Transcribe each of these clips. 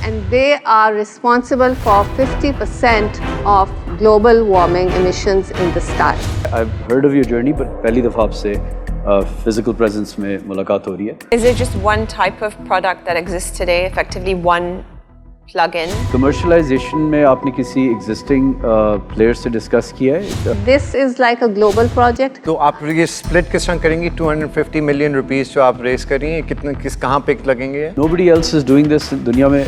and they are responsible for 50% of global warming emissions in the sky. I've heard of your journey, but पहली दफ़ा आपसे physical presence में मुलाकात हो रही है. Is it just one type of product that exists today, effectively one plug-in? Commercialization में आपने किसी existing players से discuss किया है? This is like a global project. तो आप ये split किस तरह करेंगी? 250 million rupees जो आप raise कर रही हैं, कितने कहाँ पे लगेंगे? Nobody else is doing this दुनिया में.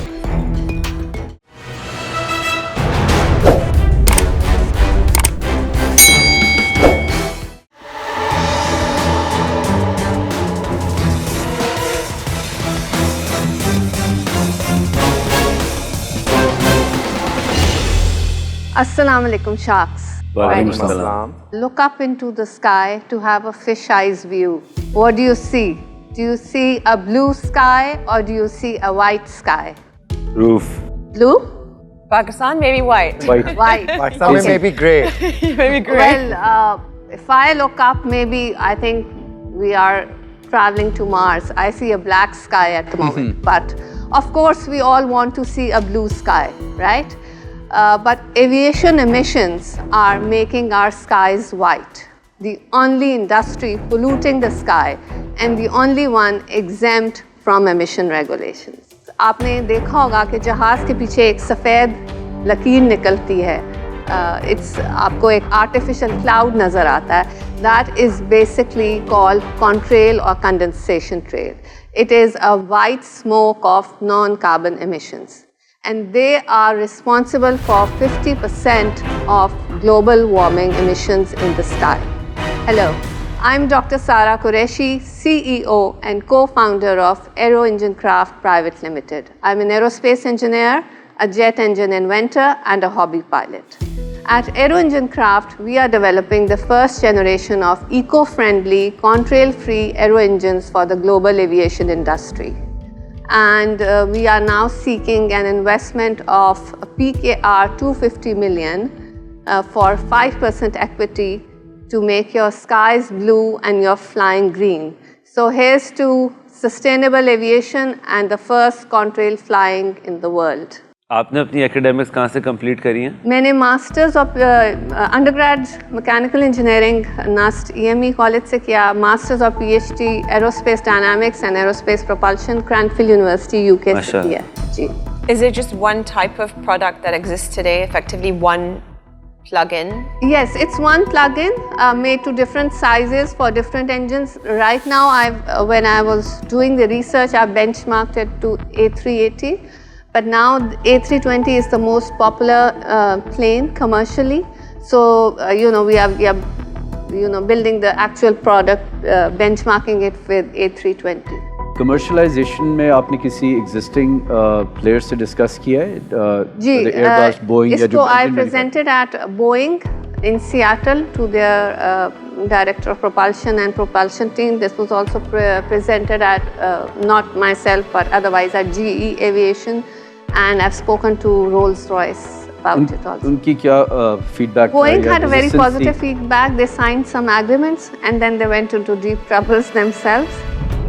Assalamu alaikum, sharks. Walaikum assalam. Look up into the sky to have a fish eyes view. What do you see? Do you see a blue sky or do you see a white sky? Roof. Blue? Pakistan, maybe white. White. White. Pakistan में maybe grey. Maybe grey. Well, if I look up, maybe I think we are traveling to Mars. I see a black sky at the moment. But of course, we all want to see a blue sky, right? But aviation emissions are making our skies white. The only industry polluting the sky and the only one exempt from emission regulations. आपने देखा होगा कि जहाज़ के पीछे एक सफ़ेद लकीर निकलती है. आपको एक artificial cloud नज़र आता है. That is basically called contrail or condensation trail. It is a white smoke of non-carbon emissions. And they are responsible for 50% of global warming emissions in the sky. Hello, I'm Dr. Sara Kesi, CEO and co-founder of Aeroengine Craft Private Limited. I'm an aerospace engineer, a jet engine inventor, and a hobby pilot. At Aeroengine Craft, we are developing the first generation of eco-friendly, contrail-free aero engines for the global aviation industry. And we are now seeking an investment of PKR 250 million for 5% equity to make your skies blue and your flying green. So here's to sustainable aviation and the first contrail flying in the world. आपने अपनी academics कहाँ से complete करी हैं? मैंने masters of undergrad mechanical engineering NAST EME college से किया, masters of PhD aerospace dynamics and aerospace propulsion Cranfield University UK से किया. जी. Is it just one type of product that exists today, effectively one plug-in? Yes, it's one plug-in made to different sizes for different engines. Right now, when I was doing the research, I benchmarked it to A380. But now A320 is the most popular plane commercially. So we are building the actual product, benchmarking it with A320. Commercialization में आपने किसी existing players से discuss किया है? जी, Airbus, Boeing या जो इसको I presented at Boeing in Seattle to their director of propulsion and propulsion team. This was also presented at not myself but otherwise at GE Aviation. And I've spoken to Rolls Royce about it also. उनकी क्या feedback? Boeing had a very positive feedback. They signed some agreements and then they went into deep troubles themselves.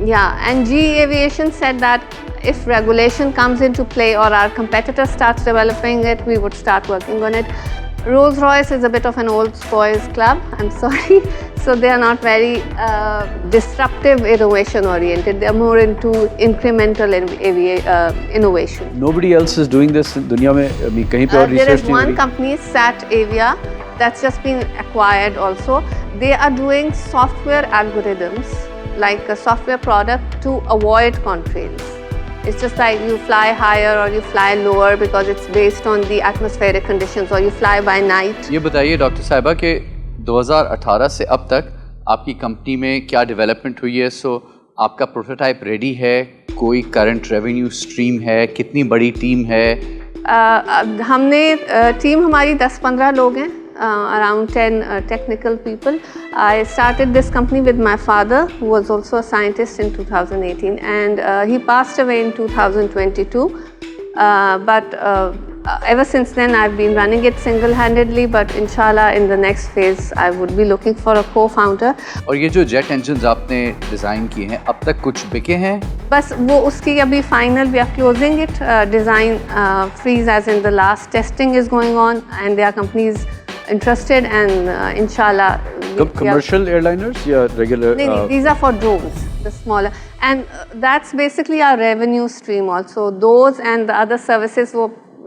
Yeah, and GE Aviation said that if regulation comes into play or our competitor starts developing it, we would start working on it. Rolls Royce is a bit of an old boys club, I'm sorry. So they are not very disruptive innovation oriented. They are more into incremental innovation. Nobody else is doing this in दुनिया में कहीं पे और research नहीं हो रही? There is one company, Sat Avia, that's just been acquired also. They are doing software algorithms, like a software product to avoid contrails. It's just like you fly higher or you fly lower because it's based on the atmospheric conditions, or you fly by night. ये बताइए doctor साहिबा कि 2018 से अब तक आपकी company में क्या डेवलपमेंट हुई है? सो आपका प्रोटोटाइप रेडी है, कोई करंट रेवेन्यू स्ट्रीम है, कितनी बड़ी टीम है? हमने टीम हमारी 10-15 लोग हैं, around 10 technical people. I started this company with my father, who was also a scientist, in 2018, and he passed away in 2022. But ever since then I've been running it single-handedly, but inshallah in the next phase I would be looking for a co-founder. और ये जो jet engines आपने design किए हैं अब तक कुछ बिके हैं? बस वो उसकी अभी final we are closing it, design freeze as in the last testing is going on and there are companies interested and inshallah commercial airliners या regular these are for drones, the smaller, and that's basically our revenue stream also. Those and the other services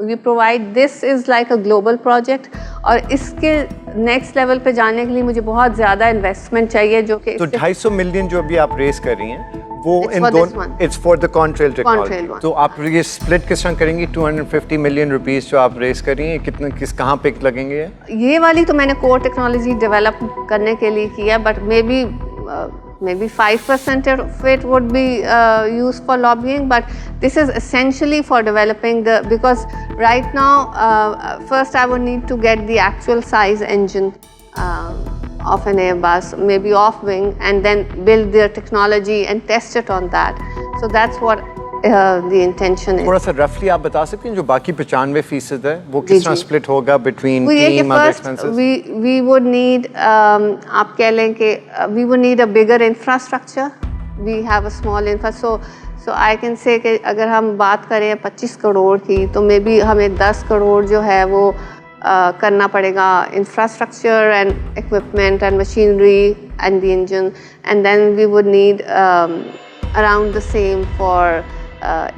we provide, this is like a global project और इसके next level पे जाने के लिए मुझे बहुत ज़्यादा investment चाहिए जो कि तो 250 मिलियन जो अभी आप रेस कर रही हैं वो It's इन for this दोनों one. It's for the Contrail technology. Contrail one. तो आप ये स्प्लिट किस तरह करेंगी? 250 मिलियन रुपीस जो आप रेस कर रही हैं कितने कहाँ पे लगेंगे? ये वाली तो मैंने कोर टेक्नोलॉजी डेवलप करने के लिए किया, but maybe 5% of it would be used for lobbying, but this is essentially for developing because right now first I would need to get the actual size engine of an Airbus, maybe off wing, and then build their technology and test it on that. So that's what the intention is. थोड़ा सा रफली आप बता सकते हैं जो बाकी 95% है वो किस तरह स्प्लिट होगा बिटवीन टीम और एक्सपेंसेस? we would need आप कह लें कि we would need a bigger infrastructure. We have a small so I can say कि अगर हम बात करें 25 करोड़ की तो मे बी हमें 10 करोड़ जो है वो करना पड़ेगा infrastructure and equipment and machinery and the engine, and then we would need around the same for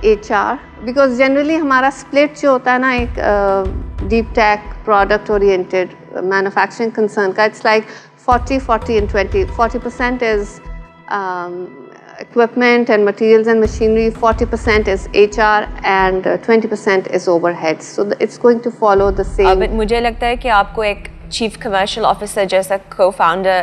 HR, because generally हमारा split जो होता है ना एक deep tech product oriented manufacturing concern का, it's like 40 and 20. 40% is equipment and materials and machinery, 40% is HR and 20% is overheads. So it's going to follow the same. But मुझे लगता है कि आपको एक chief commercial officer जैसा co-founder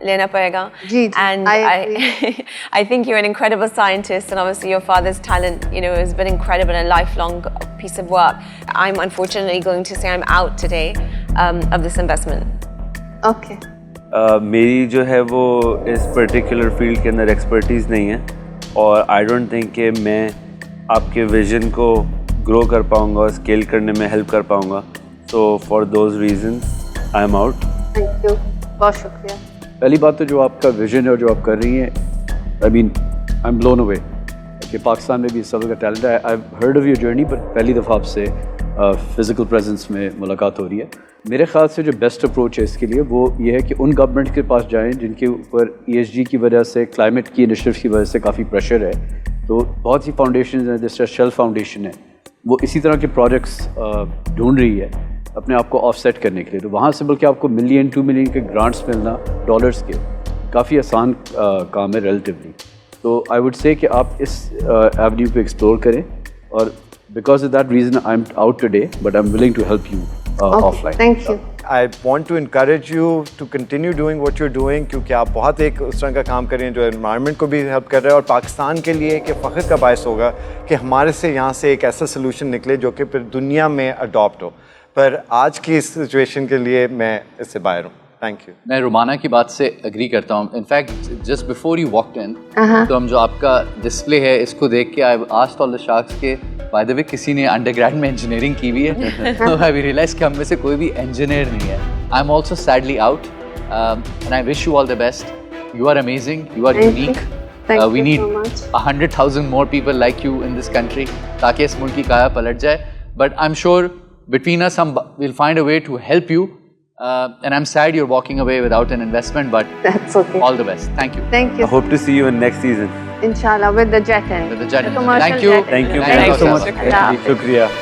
लेना पड़ेगा. And I think you're an incredible scientist, and obviously your father's talent, has been incredible and a lifelong piece of work. I'm unfortunately going to say I'm out today of this investment. Okay. मेरी जो है वो इस particular field के अंदर expertise नहीं है और आई डोंट थिंक कि मैं आपके विजन को ग्रो कर पाऊँगा और स्केल करने में हेल्प कर पाऊँगा. So for those reasons I am out. Thank you, बहुत शुक्रिया. पहली बात तो जो आपका विजन है और जो आप कर रही हैं, I mean I am blown away कि पाकिस्तान में भी इस तरह का टैलेंट है. I have heard of your journey, but पहली दफ़ा आपसे फिज़िकल प्रेजेंस में मुलाकात हो रही है. मेरे ख्याल से जो बेस्ट अप्रोच है इसके लिए वो ये है कि उन गवर्नमेंट के पास जाएं जिनके ऊपर ESG की वजह से, क्लाइमेट की इनिशिएटिव्स की वजह से काफ़ी प्रेशर है. तो बहुत सी फाउंडेशन हैं, जैसे शेल फाउंडेशन है, वो इसी तरह के प्रोजेक्ट्स ढूंढ रही है अपने आप को ऑफसेट करने के लिए. तो वहाँ से बल्कि आपको $1 मिलियन 2 मिलियन के ग्रांट्स मिलना डॉलर्स के काफ़ी आसान काम है रिलेटिवली. तो आई वुड से कि आप इस एवेन्यू पे एक्सप्लोर करें, और because of that reason I am out today, but I am willing to help you offline. Thank you. I want to encourage you to continue doing what you're doing, क्योंकि आप बहुत एक उस तरह का काम कर रहे हैं जो एनवायरनमेंट को भी हेल्प कर रहा है और पाकिस्तान के लिए एक फ़ख्र का बायस होगा कि हमारे से यहाँ से एक ऐसा सोल्यूशन निकले जो कि फिर दुनिया में अडॉप्ट हो. पर आज की इस सिचुएशन के लिए मैं इससे बाहर हूँ. Thank you. मैं रोमाना की बात से एग्री करता हूँ. In fact just before you walked in तो हम जो आपका डिस्प्ले है इसको देख के I asked all the sharks के बाय द वे किसी ने अंडरग्रेड में इंजीनियरिंग की हुई है. तो आई रियलाइज कि हम में से कोई भी इंजीनियर नहीं है. I am also sadly out and I wish you all the best. You are amazing, you are unique. We need 100,000 more people like you in this country ताकि इस मुल्क की काया पलट जाए. But I am sure between us we'll find a way to help you. And I'm sad you're walking away without an investment, but that's okay. All the best. Thank you. Thank you. I hope to see you in next season. Inshallah, with the jet end. With the jet end. commercial Thank you. jet end. Thank you. Thank you so much. Yeah. Shukriya.